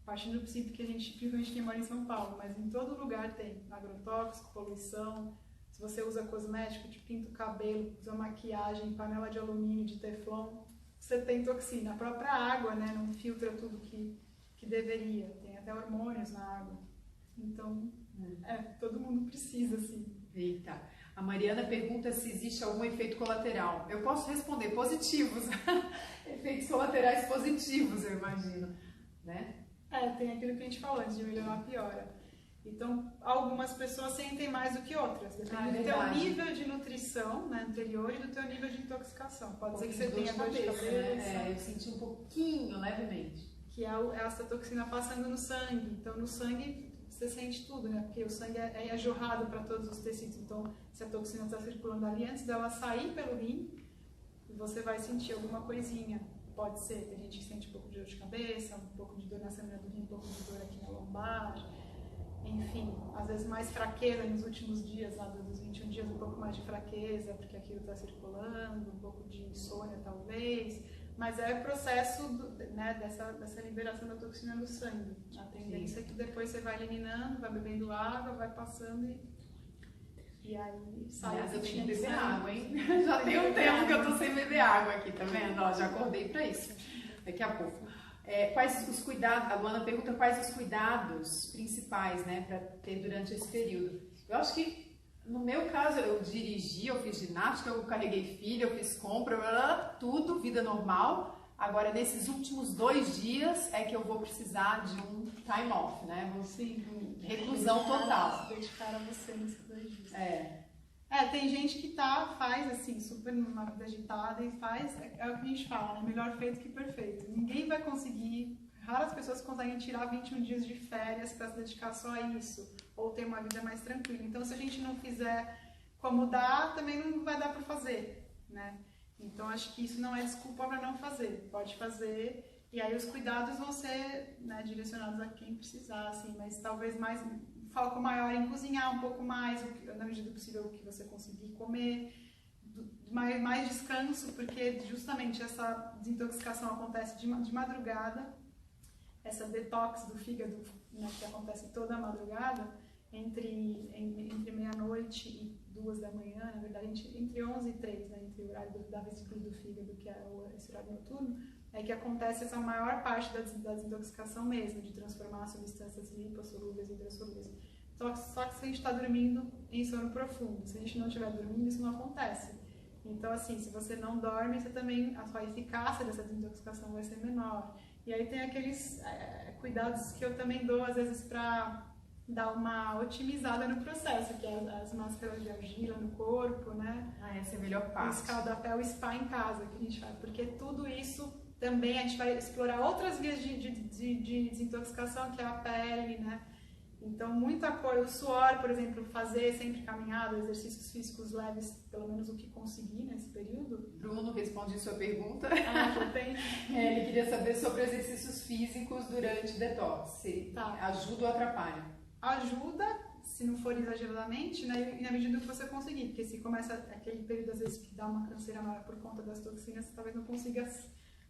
Partindo do princípio que a gente, principalmente quem mora em São Paulo, mas em todo lugar tem agrotóxico, poluição. Se você usa cosmético, te pinta o cabelo, usa maquiagem, panela de alumínio, de teflon, você tem toxina. A própria água, né, não filtra tudo que deveria. Tem até hormônios na água. Então, todo mundo precisa, assim. Eita. A Mariana pergunta se existe algum efeito colateral. Eu posso responder positivos. Efeitos colaterais positivos, eu imagino, né? Tem aquilo que a gente falou, antes de melhorar, piora. Então, algumas pessoas sentem mais do que outras. Depende do teu nível de nutrição, né, anterior e do teu nível de intoxicação. Pode ser que você tenha dor de cabeça. Eu senti um pouquinho, levemente. Que é essa toxina passando no sangue. Então, no sangue, você sente tudo, né? Porque o sangue é jorrado para todos os tecidos. Então, se a toxina está circulando ali, antes dela sair pelo rim, você vai sentir alguma coisinha. Pode ser, tem gente que sente um pouco de dor de cabeça, um pouco de dor na semana do rim, um pouco de dor aqui na lombar. Enfim, às vezes mais fraqueza nos últimos dias, lá dos 21 dias, um pouco mais de fraqueza, porque aquilo está circulando, um pouco de insônia talvez. Mas é o processo né, dessa liberação da toxina no sangue. A tendência é que depois você vai eliminando, vai bebendo água, vai passando e aí sai. Aliás, eu tenho que beber água, hein? Já tem um tempo que eu tô sem beber água aqui, tá vendo? Ó, já acordei pra isso. Daqui a pouco. Quais os cuidados, a Luana pergunta quais os cuidados principais, né, pra ter durante esse período. Eu acho que, no meu caso, eu dirigi, eu fiz ginástica, eu carreguei filho, eu fiz compra, tudo, vida normal. Agora, nesses últimos 2 dias é que eu vou precisar de um time off, né? Reclusão total. Se dedicar a você nesses 2 dias. Tem gente que faz assim, super numa vida agitada e faz, é o que a gente fala, né? Melhor feito que perfeito. Ninguém vai conseguir, raras pessoas conseguem tirar 21 dias de férias para se dedicar só a isso, ou ter uma vida mais tranquila. Então, se a gente não fizer como dá, também não vai dar para fazer, né? Então, acho que isso não é desculpa para não fazer. Pode fazer, e aí os cuidados vão ser, né, direcionados a quem precisar, assim, mas talvez mais foco maior em cozinhar um pouco mais, na medida do possível, o que você conseguir comer, mais descanso, porque justamente essa desintoxicação acontece de madrugada, essa detox do fígado, né, que acontece toda a madrugada, entre meia-noite e 2 da manhã, na verdade, entre 11 e 3, né, entre o horário da vesícula do fígado, que é esse horário noturno, é que acontece essa maior parte da desintoxicação mesmo, de transformar substâncias lipossolúveis e hidrossolúveis. Só que se a gente está dormindo em sono profundo, se a gente não estiver dormindo, isso não acontece. Então, assim, se você não dorme, você também, a sua eficácia dessa desintoxicação vai ser menor. E aí tem aqueles cuidados que eu também dou, às vezes, para dar uma otimizada no processo, que é as máscaras de argila no corpo, né? Essa é a melhor parte. O escaldapé, o spa em casa, que a gente faz, porque tudo isso também a gente vai explorar outras vias de desintoxicação, que é a pele, né? Então, muita coisa, o suor, por exemplo, fazer sempre caminhada, exercícios físicos leves, pelo menos o que conseguir nesse período. Bruno, respondi sua pergunta. Já tem. Ele queria saber sobre exercícios físicos durante o detox. Se ajuda ou atrapalha? Ajuda, se não for exageradamente, né, e na medida que você conseguir, porque se começa aquele período, às vezes, que dá uma canseira maior por conta das toxinas, você talvez não consiga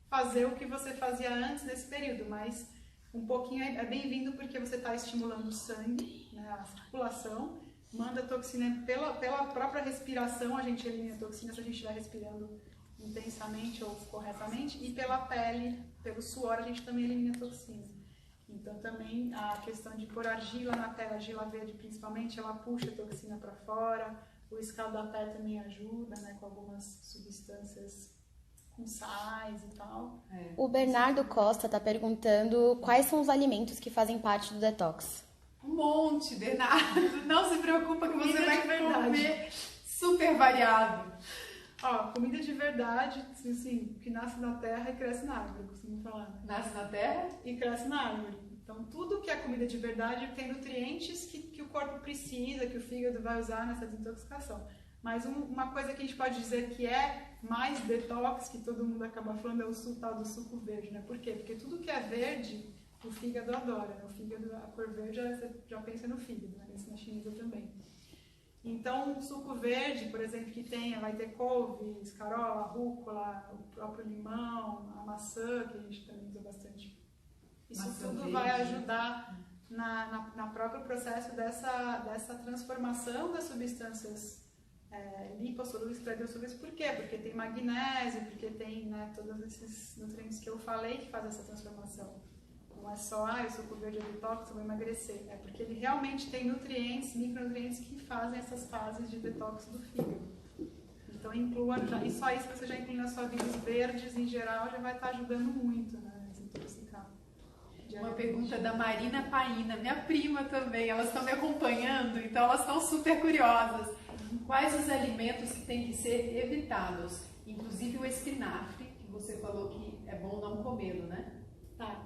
fazer o que você fazia antes nesse período, mas um pouquinho é bem-vindo porque você está estimulando o sangue, né, a circulação, manda toxina pela própria respiração, a gente elimina a toxina se a gente estiver respirando intensamente ou corretamente, e pela pele, pelo suor, a gente também elimina a toxina. Então também a questão de pôr argila na pele, argila verde principalmente, ela puxa a toxina para fora, o escaldapé também ajuda, né, com algumas substâncias com sais e tal. O Bernardo Costa está perguntando quais são os alimentos que fazem parte do detox. Um monte, Bernardo. Não se preocupa que você vai comer super variado. Comida de verdade, assim, que nasce na terra e cresce na árvore, eu costumo falar. Nasce na terra e cresce na árvore. Então, tudo que é comida de verdade tem nutrientes que o corpo precisa, que o fígado vai usar nessa desintoxicação. Mas uma coisa que a gente pode dizer que é mais detox, que todo mundo acaba falando, é o tal do suco verde, né? Por quê? Porque tudo que é verde, o fígado adora, né? O fígado, a cor verde, você já pensa no fígado, né? Na chinesa também. Então, o suco verde, por exemplo, que vai ter couve, escarola, rúcula, o próprio limão, a maçã, que a gente também usa bastante. Isso maçã tudo verde vai ajudar na próprio processo dessa transformação das substâncias lipossolúveis para hidrossolúveis. Por quê? Porque tem magnésio, porque tem, né, todos esses nutrientes que eu falei que fazem essa transformação. Não é só, o suco verde é detox, eu vou emagrecer. É porque ele realmente tem nutrientes, micronutrientes que fazem essas fases de detox do fígado. Então inclua, e só isso você já inclui na sua vida, os verdes em geral já vai estar ajudando muito, né, a desintoxicar. Uma pergunta da Marina Paina, minha prima também, elas estão me acompanhando, então elas estão super curiosas. Quais os alimentos que têm que ser evitados? Inclusive o espinafre, que você falou que é bom não comê-lo, né? Tá.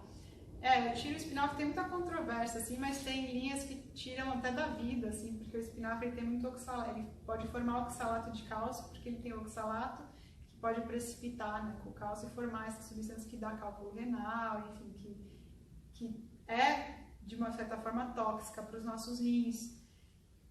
Eu tiro o espinafre, tem muita controvérsia, assim, mas tem linhas que tiram até da vida, assim, porque o espinafre ele tem muito oxalato, ele pode formar oxalato de cálcio, porque ele tem oxalato, que pode precipitar, né, com o cálcio e formar essa substância que dá cálculo renal, enfim, que é, de uma certa forma, tóxica para os nossos rins.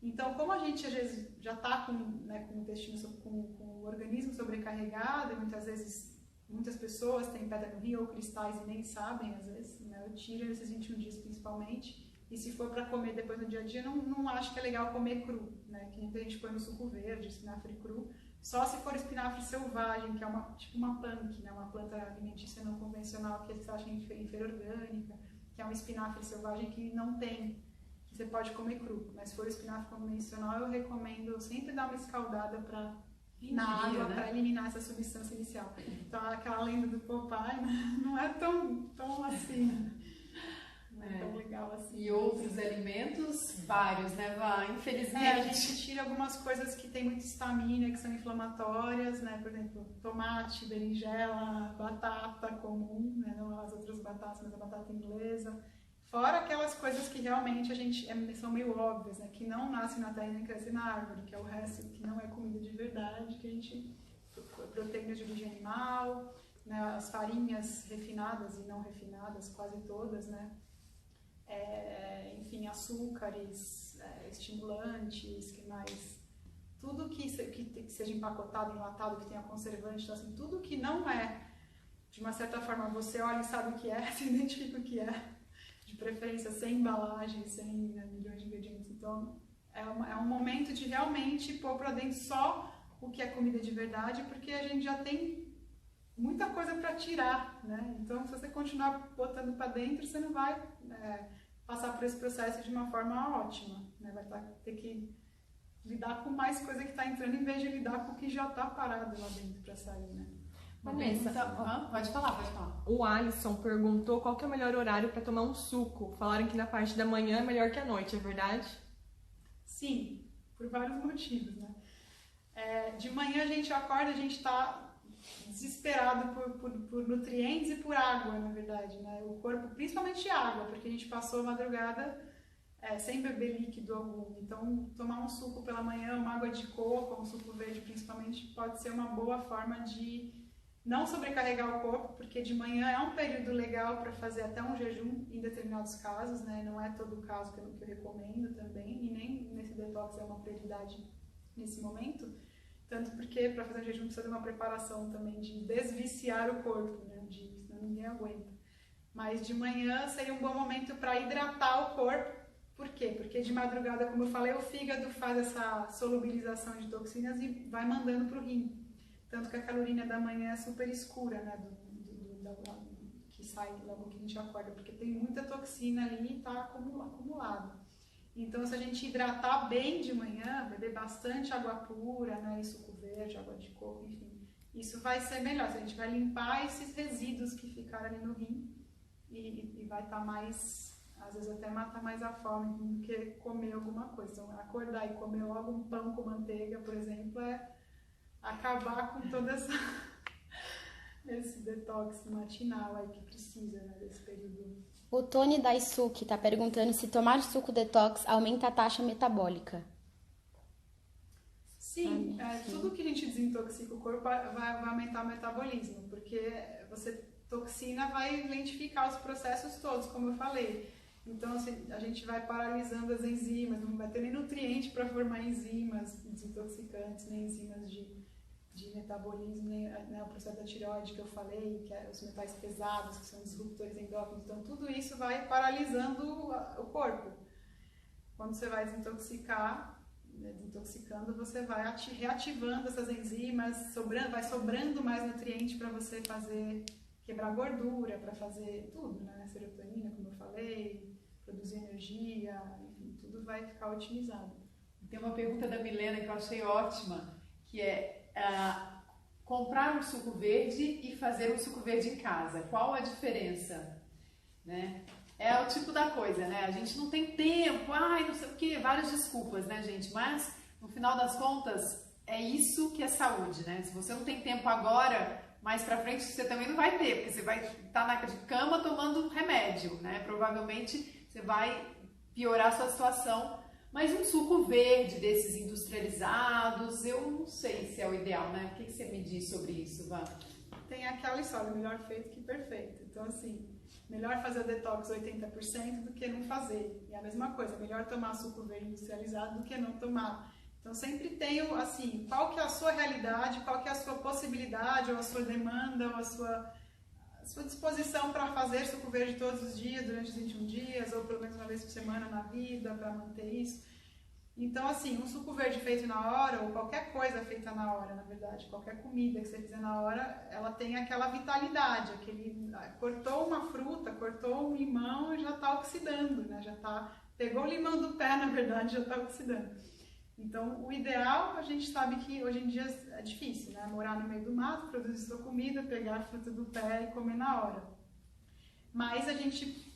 Então, como a gente, às vezes, já está com o intestino, com o organismo sobrecarregado, e muitas vezes, muitas pessoas têm pedra no rim ou cristais e nem sabem, às vezes, né? Eu tiro nesses 21 dias, principalmente, e se for para comer depois no dia a dia, não acho que é legal comer cru, né? Que muita gente põe no suco verde, espinafre cru, só se for espinafre selvagem, que é tipo uma punk, né? Uma planta alimentícia não convencional, que eles acham em feira orgânica, que é um espinafre selvagem que não tem, que você pode comer cru. Mas se for espinafre convencional, eu recomendo sempre dar uma escaldada na água, né? Para eliminar essa substância inicial. Então, aquela lenda do Popeye, né? Não é tão assim, não é tão legal assim. E outros alimentos, vários, né, Vá? Infelizmente. A gente tira algumas coisas que tem muita histamina, que são inflamatórias, né? Por exemplo, tomate, berinjela, batata comum, né? Não as outras batatas, mas a batata inglesa. Fora aquelas coisas que realmente são meio óbvias, né? Que não nascem na terra e nem crescem na árvore, que é o resto que não é comida de verdade, que a gente... proteínas de origem animal, né? As farinhas refinadas e não refinadas, quase todas, né? Enfim, açúcares, estimulantes, que mais... Tudo que seja empacotado, enlatado, que tenha conservante, então, assim, tudo que não é, de uma certa forma, você olha e sabe o que é, você identifica o que é, de preferência sem embalagem, sem milhões de ingredientes. Então, é um momento de realmente pôr para dentro só o que é comida de verdade, porque a gente já tem muita coisa para tirar, né? Então, se você continuar botando para dentro, você não vai passar por esse processo de uma forma ótima, né? Vai ter que lidar com mais coisa que está entrando, em vez de lidar com o que já está parado lá dentro para sair, né? Vanessa, pode falar. O Alisson perguntou qual que é o melhor horário para tomar um suco. Falaram que na parte da manhã é melhor que à noite, é verdade? Sim, por vários motivos, né? De manhã a gente acorda, a gente está desesperado por nutrientes e por água, na verdade, né? O corpo, principalmente água, porque a gente passou a madrugada sem beber líquido algum. Então, tomar um suco pela manhã, uma água de coco, um suco verde principalmente, pode ser uma boa forma de não sobrecarregar o corpo, porque de manhã é um período legal para fazer até um jejum em determinados casos, né? Não é todo o caso que eu recomendo também, e nem nesse detox é uma prioridade nesse momento. Tanto porque para fazer um jejum precisa de uma preparação também de desviciar o corpo, né? Senão ninguém aguenta. Mas de manhã seria um bom momento para hidratar o corpo. Por quê? Porque de madrugada, como eu falei, o fígado faz essa solubilização de toxinas e vai mandando para o rim. Tanto que a calorína da manhã é super escura, né? Que sai logo que a gente acorda, porque tem muita toxina ali e está acumulado. Então, se a gente hidratar bem de manhã, beber bastante água pura, né, e suco verde, água de coco, enfim, isso vai ser melhor. A gente vai limpar esses resíduos que ficaram ali no rim e vai estar mais, às vezes até matar mais a fome do que comer alguma coisa. Então, acordar e comer logo um pão com manteiga, por exemplo, é acabar com todo esse detox matinal aí que precisa, né, desse período. O Tony Daisuke está perguntando se tomar suco detox aumenta a taxa metabólica. Sim, tudo que a gente desintoxica o corpo vai aumentar o metabolismo, porque toxina vai lentificar os processos todos, como eu falei. Então, assim, a gente vai paralisando as enzimas, não vai ter nem nutriente para formar enzimas desintoxicantes, nem enzimas de metabolismo, nem o processo da tireoide que eu falei, que é os metais pesados, que são disruptores endócrinos. Então, tudo isso vai paralisando o corpo. Quando você vai desintoxicar, desintoxicando, você vai reativando essas enzimas, vai sobrando mais nutriente para você quebrar gordura, para fazer tudo, né? Serotonina, como eu falei, produzir energia, enfim, tudo vai ficar otimizado. Tem uma pergunta da Milena que eu achei ótima, que é comprar um suco verde e fazer um suco verde em casa. Qual a diferença? Né? É o tipo da coisa, né? A gente não tem tempo, não sei o quê, várias desculpas, né, gente? Mas, no final das contas, é isso que é saúde, né? Se você não tem tempo agora mais pra frente você também não vai ter, porque você vai estar na cama tomando remédio, né? Provavelmente você vai piorar a sua situação. Mas um suco verde desses industrializados, eu não sei se é o ideal, né? O que você me diz sobre isso, Vá? Tem aquela história, melhor feito que perfeito. Então, assim, melhor fazer o detox 80% do que não fazer. E a mesma coisa, melhor tomar suco verde industrializado do que não tomar. Então, sempre tem, assim, qual que é a sua realidade, qual que é a sua possibilidade, ou a sua demanda, ou a sua disposição para fazer suco verde todos os dias, durante os 21 dias, ou pelo menos uma vez por semana na vida, para manter isso. Então, assim, um suco verde feito na hora, ou qualquer coisa feita na hora, na verdade, qualquer comida que você fizer na hora, ela tem aquela vitalidade, cortou uma fruta, cortou um limão e já está oxidando, né? Pegou o limão do pé, na verdade, já está oxidando. Então, o ideal, a gente sabe que hoje em dia é difícil, né? Morar no meio do mato, produzir sua comida, pegar a fruta do pé e comer na hora. Mas a gente,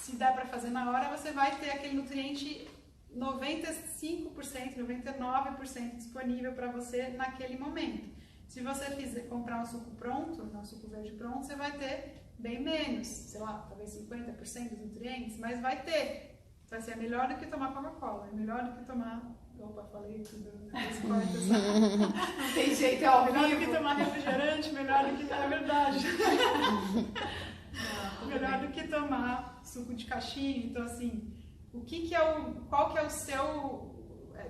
se der para fazer na hora, você vai ter aquele nutriente 95%, 99% disponível para você naquele momento. Se você comprar um suco pronto, um suco verde pronto, você vai ter bem menos, sei lá, talvez 50% dos nutrientes, mas vai ter. Vai ser melhor do que tomar Coca-Cola, é melhor do que tomar... Opa, falei tudo. Não tem jeito, é ao melhor vivo. do que tomar refrigerante, melhor do que... É verdade. Melhor do que tomar suco de caixinha. Então, assim, qual que é o seu...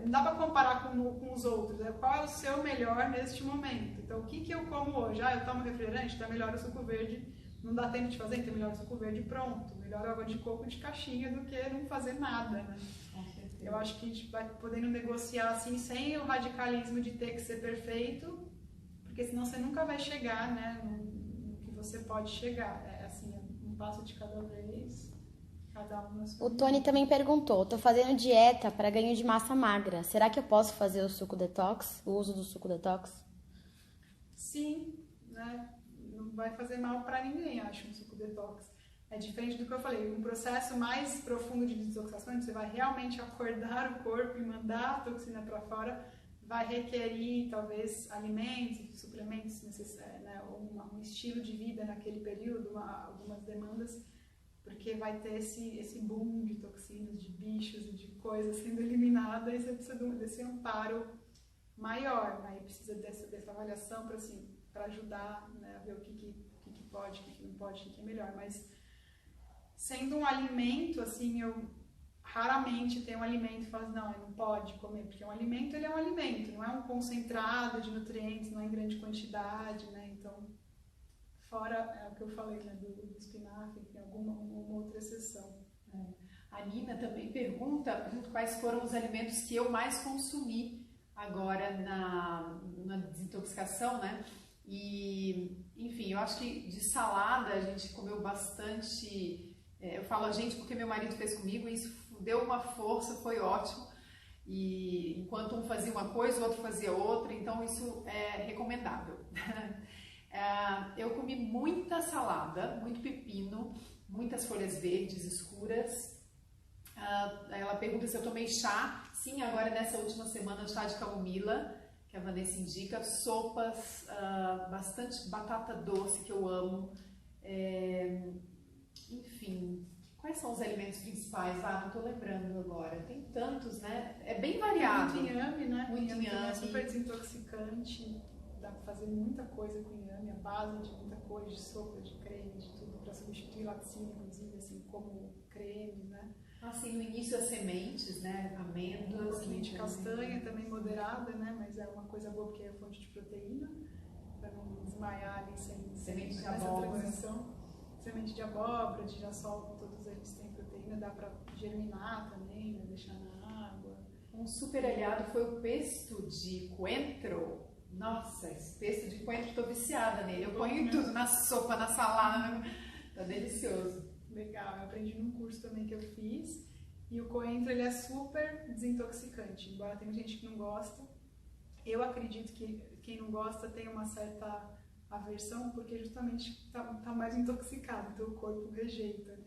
Não dá para comparar com os outros, né? Qual é o seu melhor neste momento? Então, o que eu como hoje? Eu tomo refrigerante, então é melhor o suco verde. Não dá tempo de fazer, então é melhor o suco verde pronto. Melhor água de coco de caixinha do que não fazer nada, né? Eu acho que a gente vai podendo negociar assim, sem o radicalismo de ter que ser perfeito, porque senão você nunca vai chegar, né, no que você pode chegar. É assim, um passo de cada vez, cada um na sua O Tony também perguntou, tô fazendo dieta para ganho de massa magra. Será que eu posso fazer o suco detox? O uso do suco detox? Sim, né? Não vai fazer mal para ninguém, acho, um suco detox. É diferente do que eu falei, um processo mais profundo de desintoxicação, você vai realmente acordar o corpo e mandar a toxina para fora, vai requerir talvez alimentos, suplementos necessários, né, um estilo de vida naquele período, algumas demandas, porque vai ter esse boom de toxinas, de bichos e de coisas sendo eliminadas, e você precisa desse amparo maior, né, e precisa dessa avaliação para assim, ajudar, né, a ver o que pode, o que não pode, o que é melhor, mas sendo um alimento, assim, eu raramente tenho um alimento e falo assim, não, não pode comer, porque um alimento, ele é um alimento, não é um concentrado de nutrientes, não é em grande quantidade, né, então, fora é o que eu falei, né, do espinafre, tem uma outra exceção. A Nina também pergunta quais foram os alimentos que eu mais consumi agora na desintoxicação, né, e, enfim, eu acho que de salada a gente comeu bastante... Eu falo a gente porque meu marido fez comigo e isso deu uma força, foi ótimo. E enquanto um fazia uma coisa, o outro fazia outra, então isso é recomendável. Eu comi muita salada, muito pepino, muitas folhas verdes escuras. Ela pergunta se eu tomei chá. Sim, agora nessa última semana chá de camomila, que a Vanessa indica. Sopas, bastante batata doce que eu amo. Enfim, quais são os alimentos principais? Não tô lembrando agora. Tem tantos, né? É bem variado. Muito inhame, né? Muito inhame é inhame. super desintoxicante. Dá pra fazer muita coisa com inhame, a base de muita coisa, de sopa, de creme, de tudo, para substituir laticínio, inclusive, assim, como creme, né? Assim, no início as sementes, né? Amêndoas. Um pouquinho de castanha, também moderada, né? Mas é uma coisa boa porque é fonte de proteína, para não desmaiar ali Semente de nessa abóbora. transição. Semente de abóbora, de girassol, todos eles têm proteína, dá para germinar também, né? Deixar na água. Um super aliado foi o pesto de coentro. Nossa, esse pesto de coentro, estou viciada nele. Eu ponho em tudo, na sopa, na salada, tá delicioso. Legal, eu aprendi num curso também que eu fiz. E o coentro, ele é super desintoxicante, embora tenha gente que não gosta. Eu acredito que quem não gosta tem uma certa aversão, porque justamente tá mais intoxicado, então o corpo rejeita, né?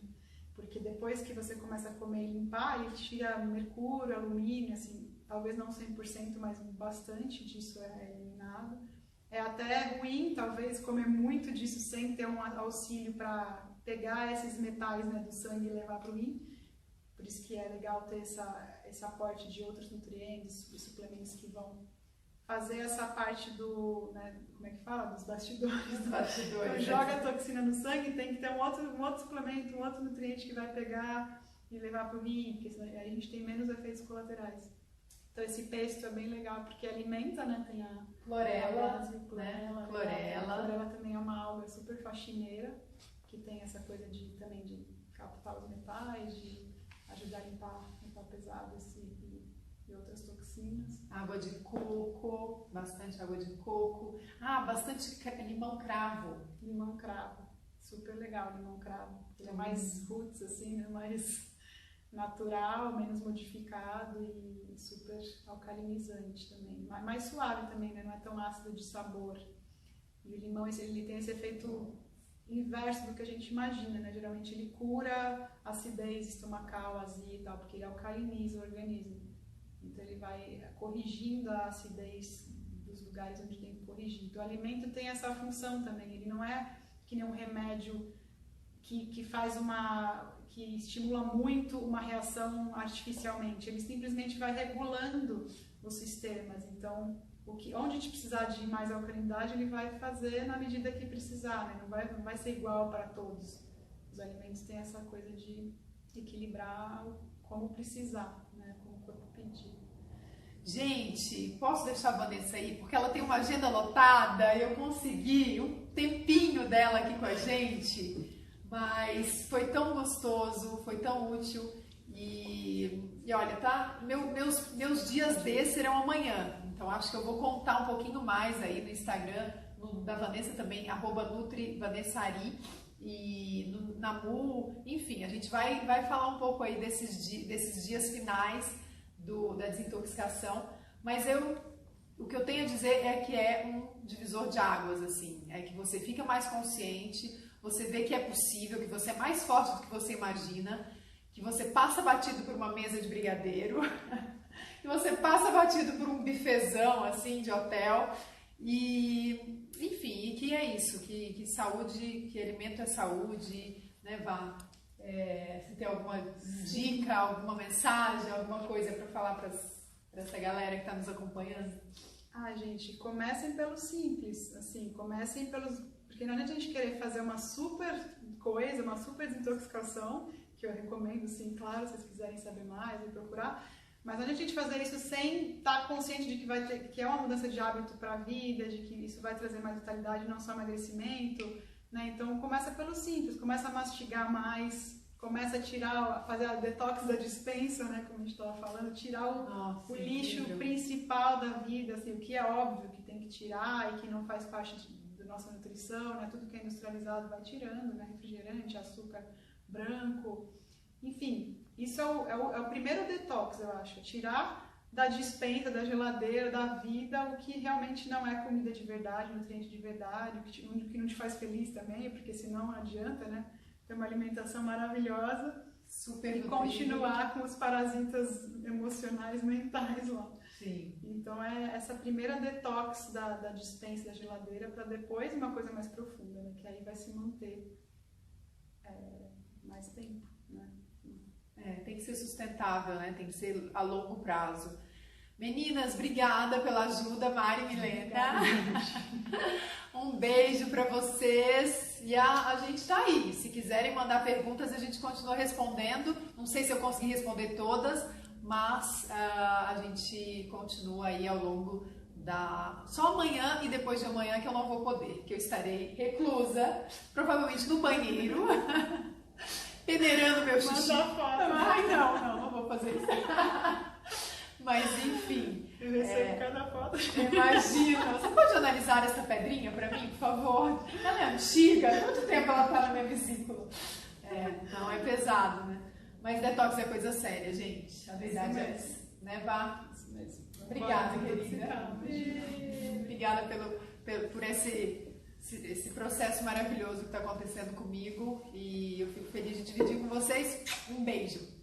Porque depois que você começa a comer e limpar, ele tira mercúrio, alumínio, assim, talvez não 100%, mas bastante disso é eliminado. é até ruim, talvez, comer muito disso sem ter um auxílio para pegar esses metais, né, do sangue e levar para o rim. Por isso que é legal ter esse aporte de outros nutrientes, de suplementos que vão fazer essa parte do, né, como é que fala? Dos bastidores. Dos bastidores. Então, joga a toxina no sangue, tem que ter um outro suplemento, um outro nutriente que vai pegar e levar para o rim, porque senão aí a gente tem menos efeitos colaterais. Então esse pesto é bem legal porque alimenta, né? Tem a clorela, né? Clorela. A clorela também é uma alga super faxineira, que tem essa coisa também de captar os metais, de ajudar a limpar pesado e outras toxinas. Água de coco, bastante água de coco. Bastante limão cravo. Limão cravo, super legal limão cravo. Ele é mais roots, assim, né? Mais natural, menos modificado e super alcalinizante também. Mais suave também, né? Não é tão ácido de sabor. E o limão, ele tem esse efeito inverso do que a gente imagina, né? Geralmente ele cura acidez estomacal, azia e tal, porque ele alcaliniza o organismo. Então ele vai corrigindo a acidez dos lugares onde tem que corrigir. Então o alimento tem essa função também. Ele não é que nem um remédio que faz que estimula muito uma reação artificialmente. Ele simplesmente vai regulando os sistemas. Então, onde a gente precisar de mais alcalinidade, ele vai fazer na medida que precisar, né? Não vai ser igual para todos. Os alimentos têm essa coisa de equilibrar como precisar, né? Como o corpo pedir. Gente, posso deixar a Vanessa aí? Porque ela tem uma agenda lotada e eu consegui um tempinho dela aqui com a gente. Mas foi tão gostoso, foi tão útil e olha, tá? Meus dias desses serão amanhã, então acho que eu vou contar um pouquinho mais aí no Instagram, da Vanessa também, @NutriVanessaari e no Namu, enfim, a gente vai falar um pouco aí desses dias finais da desintoxicação, mas o que eu tenho a dizer é que é um divisor de águas, assim, é que você fica mais consciente. Você vê que é possível, que você é mais forte do que você imagina, que você passa batido por uma mesa de brigadeiro, que você passa batido por um bifezão, assim, de hotel, e, enfim, e que é isso, que saúde, que alimento é saúde, né, Vá? Se tem alguma dica, alguma mensagem, alguma coisa para falar para essa galera que está nos acompanhando? Gente, comecem pelo simples, assim, comecem pelos... Porque não adianta a gente querer fazer uma super coisa, uma super desintoxicação, que eu recomendo, sim, claro, se vocês quiserem saber mais e procurar, mas não adianta a gente fazer isso sem estar consciente de que é uma mudança de hábito para a vida, de que isso vai trazer mais vitalidade, não só emagrecimento, né? Então começa pelo simples, começa a mastigar mais, começa a fazer a detox da dispensa, né, como a gente estava falando, tirar o lixo principal da vida, assim, o que é óbvio que tem que tirar e que não faz parte nossa nutrição, né? Tudo que é industrializado vai tirando, né? Refrigerante, açúcar branco, enfim, isso é o primeiro detox, eu acho, tirar da despensa, da geladeira, da vida, o que realmente não é comida de verdade, nutriente de verdade, o que não te faz feliz também, porque senão não adianta, né? Ter uma alimentação maravilhosa e continuar com os parasitas emocionais, mentais lá. Sim. Então é essa primeira detox da dispensa da geladeira para depois uma coisa mais profunda, né? Que aí vai se manter mais tempo, né? Tem que ser sustentável, né? Tem que ser a longo prazo. Meninas, obrigada pela ajuda, Mari e Milena. Um beijo para vocês e a gente tá aí. Se quiserem mandar perguntas, a gente continua respondendo. Não sei se eu consegui responder todas, mas a gente continua aí ao longo só amanhã e depois de amanhã que eu não vou poder, que eu estarei reclusa, provavelmente no banheiro, peneirando meu xixi. Ai, não vou fazer isso. Mas enfim. Eu recebo cada foto. Imagina. Você pode analisar essa pedrinha pra mim, por favor? Ela é antiga, há quanto tempo ela tá na minha vesícula? Não, é pesado, né? Mas detox é coisa séria, gente. A verdade é essa. Né, Vá? Isso mesmo. Obrigada, querida. Obrigada por esse processo maravilhoso que está acontecendo comigo. E eu fico feliz de dividir com vocês. Um beijo.